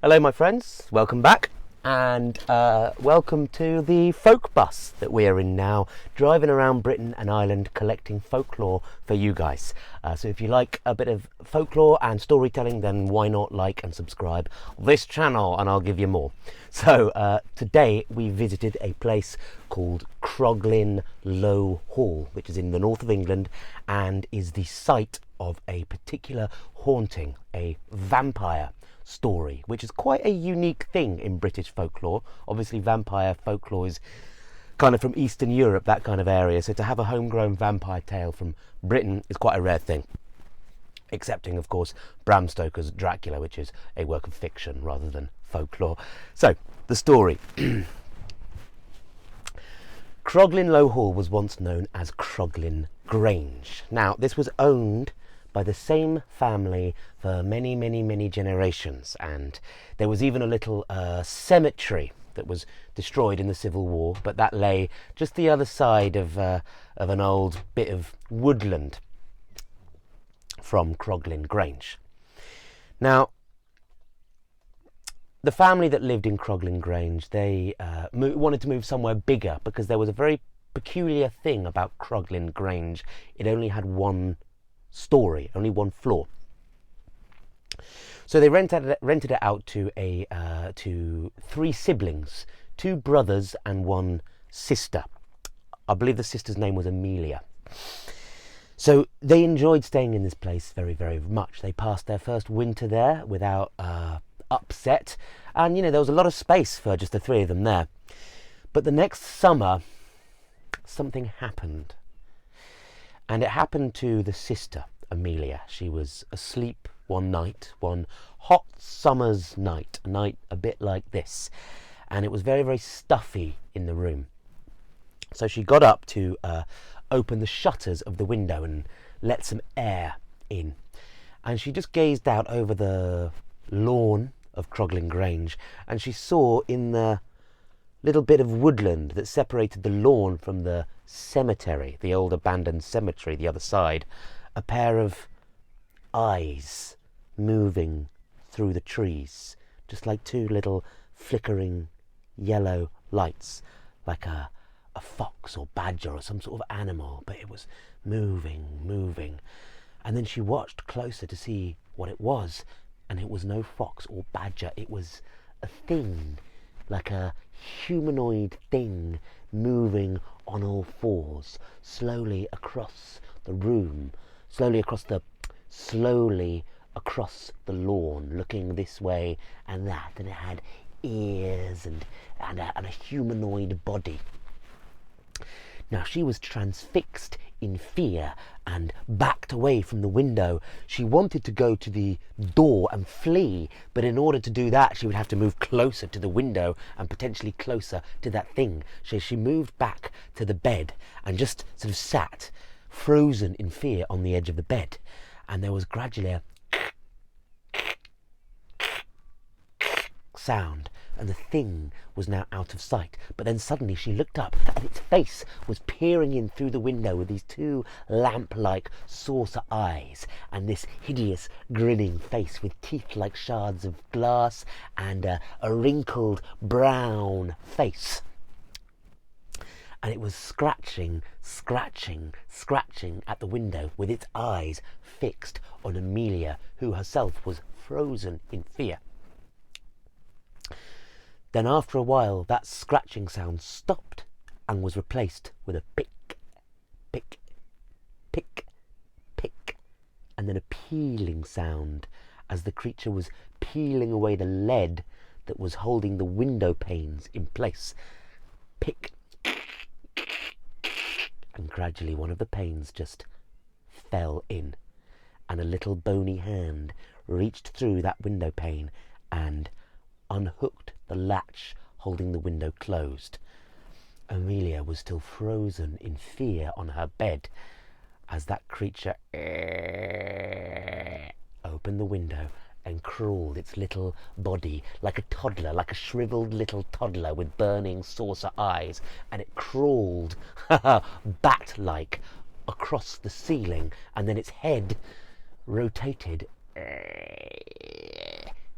Hello my friends, welcome back and welcome to the folk bus that we are in now, driving around Britain and Ireland collecting folklore for you guys. So if you like a bit of folklore and storytelling, then why not like and subscribe this channel and I'll give you more. So today we visited a place called Croglin Hall, which is in the north of England and is the site of a particular haunting, a vampire story, which is quite a unique thing in British folklore. Obviously vampire folklore is kind of from Eastern Europe, that kind of area, so to have a homegrown vampire tale from Britain is quite a rare thing, excepting of course Bram Stoker's Dracula, which is a work of fiction rather than folklore. So the story. Croglin Hall was once known as Croglin Grange. Now this was owned by the same family for many generations, and there was even a little cemetery that was destroyed in the Civil War, but that lay just the other side of an old bit of woodland from Croglin Grange. Now the family that lived in Croglin Grange, they wanted to move somewhere bigger because there was a very peculiar thing about Croglin Grange. It only had one story, only one floor. So they rented it out to three siblings, two brothers and one sister. I believe the sister's name was Amelia. So they enjoyed staying in this place very much. They passed their first winter there without upset, and you know, there was a lot of space for just the three of them there. But the next summer something happened. And it happened to the sister, Amelia. She was asleep one night, one hot summer's night, a night a bit like this. And it was very stuffy in the room. So she got up to open the shutters of the window and let some air in. And she just gazed out over the lawn of Croglin Grange, and she saw in the little bit of woodland that separated the lawn from the cemetery, the old abandoned cemetery, the other side, a pair of eyes moving through the trees, just like two little flickering yellow lights, like a fox or badger or some sort of animal, but it was moving. And then she watched closer to see what it was, and it was no fox or badger. It was a thing, like a humanoid thing, moving on all fours, slowly across the room, slowly across the lawn, looking this way and that, and it had ears and a humanoid body. Now she was transfixed in fear and backed away from the window. She wanted to go to the door and flee, but in order to do that she would have to move closer to the window and potentially closer to that thing. So she moved back to the bed and just sort of sat frozen in fear on the edge of the bed. And there was gradually a sound, and the thing was now out of sight. But then suddenly she looked up, and its face was peering in through the window with these two lamp-like saucer eyes, and this hideous grinning face with teeth like shards of glass, and a wrinkled brown face. And it was scratching at the window with its eyes fixed on Amelia, who herself was frozen in fear. Then after a while that scratching sound stopped and was replaced with a pick, and then a peeling sound as the creature was peeling away the lead that was holding the window panes in place. Pick, and gradually one of the panes just fell in, and a little bony hand reached through that window pane and unhooked the latch holding the window closed. Amelia was still frozen in fear on her bed as that creature opened the window and crawled its little body like a toddler, like a shriveled little toddler with burning saucer eyes, and it crawled bat-like across the ceiling, and then its head rotated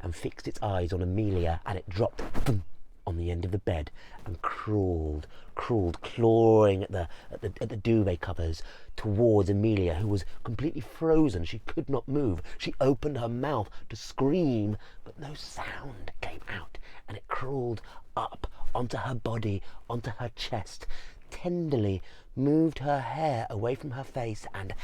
and fixed its eyes on Amelia, and it dropped on the end of the bed and crawled, clawing at the duvet covers towards Amelia, who was completely frozen. She could not move. She opened her mouth to scream, but no sound came out, and it crawled up onto her body, onto her chest, tenderly moved her hair away from her face, and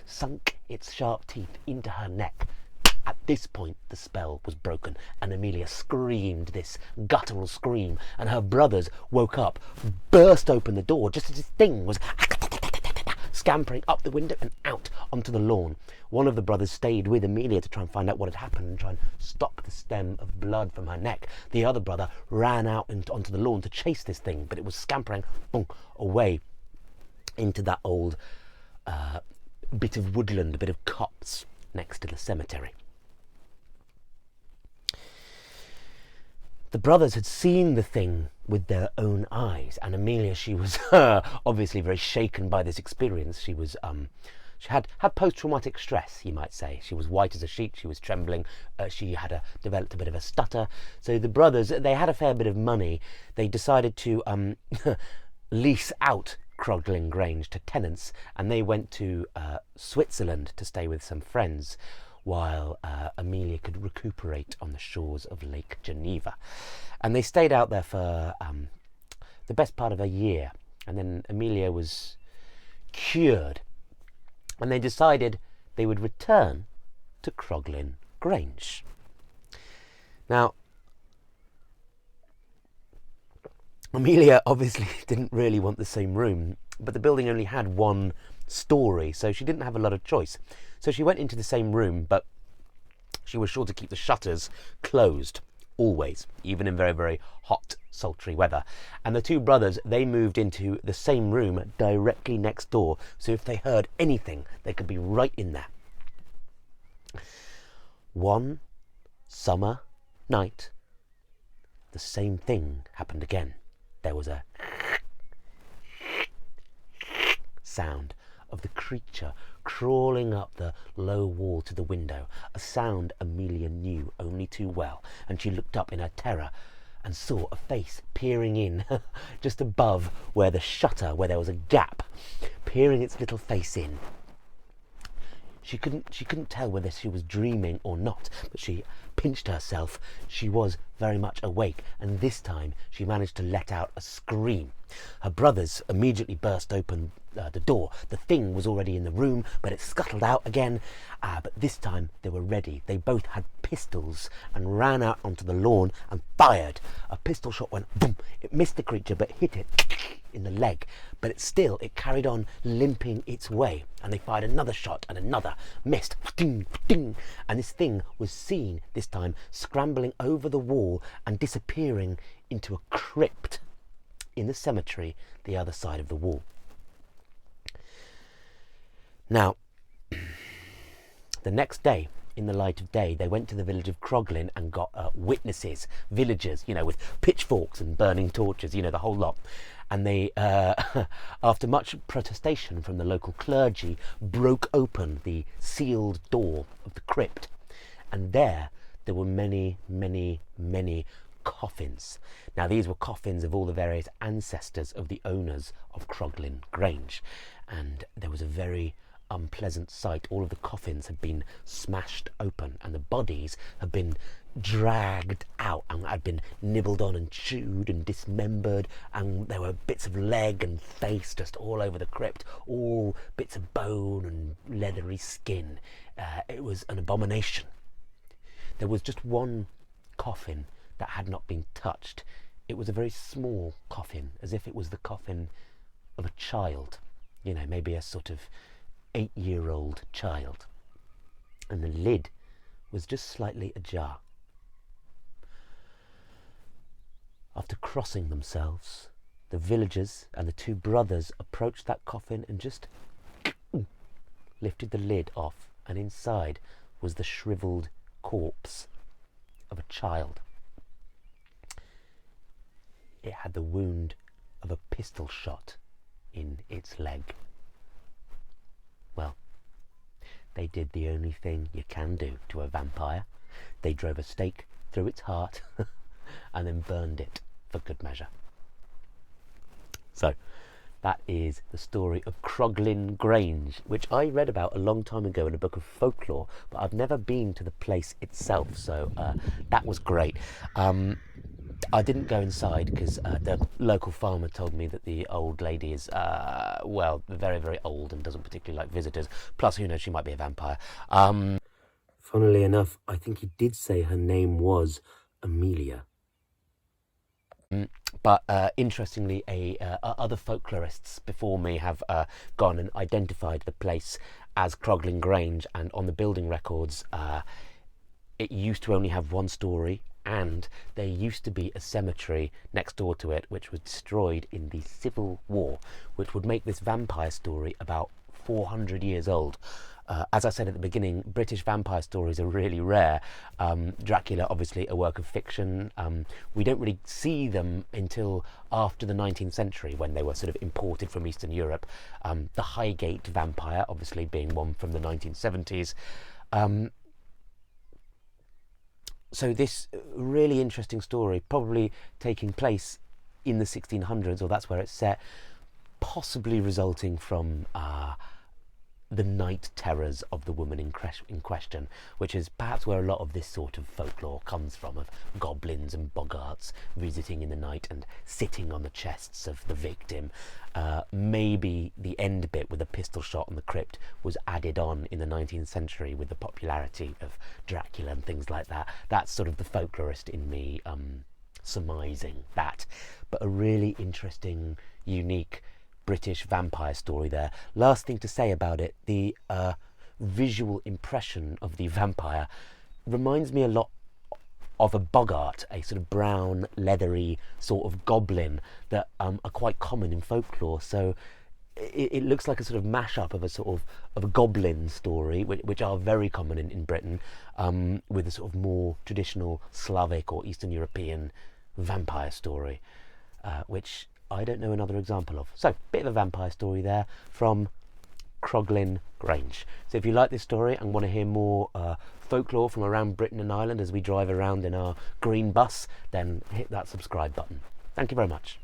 sunk its sharp teeth into her neck. At this point, the spell was broken, and Amelia screamed this guttural scream, and her brothers woke up, burst open the door just as this thing was scampering up the window and out onto the lawn. One of the brothers stayed with Amelia to try and find out what had happened and try and stop the stem of blood from her neck. The other brother ran out onto the lawn to chase this thing, but it was scampering away into that old bit of woodland, a bit of copse next to the cemetery. The brothers had seen the thing with their own eyes, and Amelia, she was obviously very shaken by this experience. She was, she had post-traumatic stress, you might say. She was white as a sheet. She was trembling. She had developed a bit of a stutter. So the brothers, they had a fair bit of money. They decided to lease out Croglin Grange to tenants, and they went to Switzerland to stay with some friends, while Amelia could recuperate on the shores of Lake Geneva. And they stayed out there for the best part of a year, and then Amelia was cured, and they decided they would return to Croglin Grange. Now, Amelia obviously didn't really want the same room, but the building only had one story, so she didn't have a lot of choice. So she went into the same room, but she was sure to keep the shutters closed, always, even in very, very hot, sultry weather. And the two brothers, they moved into the same room directly next door, so if they heard anything, they could be right in there. One summer night, the same thing happened again. There was a sound of the creature crawling up the low wall to the window, a sound Amelia knew only too well, and she looked up in her terror and saw a face peering in just above where the shutter, where there was a gap, peering its little face in. She couldn't tell whether she was dreaming or not, but she pinched herself. She was very much awake, and this time she managed to let out a scream. Her brothers immediately burst open the door. The thing was already in the room, but it scuttled out again. But this time they were ready. They both had pistols and ran out onto the lawn and fired. A pistol shot went boom. It missed the creature, but hit it in the leg. But it carried on limping its way. And they fired another shot and another. Missed. And this thing was seen this time scrambling over the wall and disappearing into a crypt in the cemetery the other side of the wall. Now, the next day, in the light of day, they went to the village of Kroglin and got witnesses, villagers, with pitchforks and burning torches, the whole lot. And they, after much protestation from the local clergy, broke open the sealed door of the crypt. And there were many, many, many coffins. Now, these were coffins of all the various ancestors of the owners of Croglin Grange. And there was a very unpleasant sight. All of the coffins had been smashed open, and the bodies had been dragged out and had been nibbled on and chewed and dismembered, and there were bits of leg and face just all over the crypt, all bits of bone and leathery skin. It was an abomination. There was just one coffin that had not been touched. It was a very small coffin, as if it was the coffin of a child, maybe a sort of 8-year-old child, and the lid was just slightly ajar. After crossing themselves, the villagers and the two brothers approached that coffin and just lifted the lid off, and inside was the shriveled corpse of a child. It had the wound of a pistol shot in its leg. Well, they did the only thing you can do to a vampire. They drove a stake through its heart and then burned it for good measure. So that is the story of Croglin Grange, which I read about a long time ago in a book of folklore, but I've never been to the place itself, so that was great. I didn't go inside because the local farmer told me that the old lady is, well, very, very old and doesn't particularly like visitors. Plus, who knows, she might be a vampire. Funnily enough, I think he did say her name was Amelia. But interestingly, other folklorists before me have gone and identified the place as Croglin Grange, and on the building records, it used to only have one story, and there used to be a cemetery next door to it, which was destroyed in the Civil War, which would make this vampire story about 400 years old. As I said at the beginning, British vampire stories are really rare. Dracula, obviously, a work of fiction. We don't really see them until after the 19th century, when they were sort of imported from Eastern Europe. The Highgate vampire, obviously, being one from the 1970s. So this really interesting story, probably taking place in the 1600s, or that's where it's set, possibly resulting from the night terrors of the woman in question, which is perhaps where a lot of this sort of folklore comes from, of goblins and boggarts visiting in the night and sitting on the chests of the victim. Maybe the end bit with a pistol shot on the crypt was added on in the 19th century with the popularity of Dracula and things like that. That's sort of the folklorist in me surmising that. But a really interesting, unique British vampire story there. Last thing to say about it, the visual impression of the vampire reminds me a lot of a boggart, a sort of brown, leathery sort of goblin that are quite common in folklore. So it looks like a sort of mashup of a goblin story, which are very common in Britain, with a sort of more traditional Slavic or Eastern European vampire story, which I don't know another example of. So, bit of a vampire story there from Croglin Grange. So if you like this story and want to hear more folklore from around Britain and Ireland as we drive around in our green bus, then hit that subscribe button. Thank you very much.